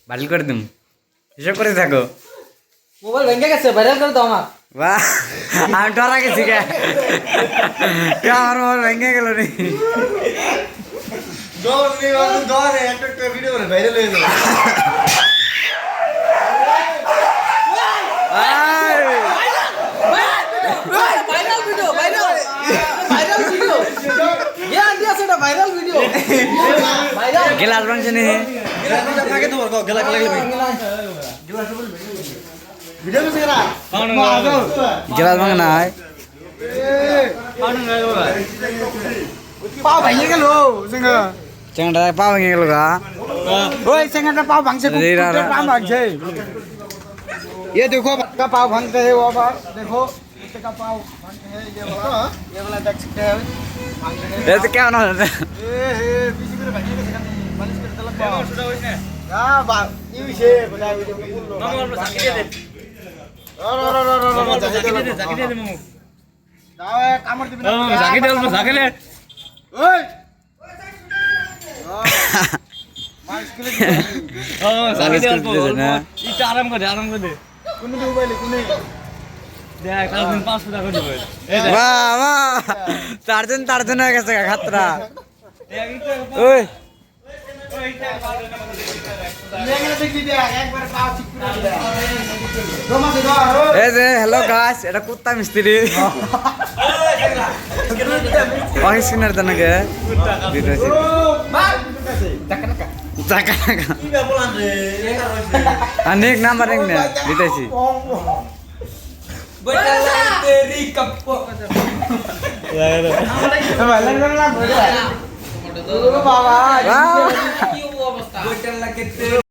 Viral করে দিম এসব করে থাকো মোবাইল ভেঙে গেছে ভাইরাল করে দাও আমার বাহ আমি ডরা গেছি কে আমার মোবাইল ভেঙে গেল রে একটা ভিডিও করে ভাইরাল হয়ে যাবে ভাইরাল ভিডিও ভাইরাল ভিডিও জ্ঞান দিয়েছে এটা ভাইরাল ভিডিও ভাইরাল গ্লাস ভাঙছে নি আপনাকে তোমার গেলা গেলা ভিডিও করছে না গ্লাস ভাঙে নাই পা ভাঙে গেল जोङो চেঙ্গাটা পা ভেঙে গেল গা ओए सेंगाटा पाव भांगसे अरे रारा। पाव भांगसे ये देखो का पाव भांगते हैं वो बार देखो इससे का पाव भांगते हैं ये वाला देख सकते हैं भांगते हैं এ তো কেমন হচ্ছে ए बीसी করে ভাঙে গেছে মালিশ করে দিলাম পাও সেটা হইছে না বা কি হইছে বলা ভিডিও বললো মামু জাকি দে দে জাকি দে মামু দাও কামড় দিবি না জাকি দে জাকি দে ওই মালিশ করে জাকি দে না এটা আরাম করে দে কোন মোবাইলে কোন দেখ কাল দিন 500 টাকা দিবে বাহ বাহ চারজন হয়ে গেছে খাতরা ওই লেগে দেখি দে একবার পাও ঠিক করে দে দমা দে দাও এই যে হ্যালো গাইস এটা কুত্তা মিস্ত্রি অহিস কিনার দনকে ভিডিও আছে জাকা অনেক নাম্বার রিং না দিতেছি তেরি কপ্পো বাবা কি অবস্থা বইটার লাগে তেরি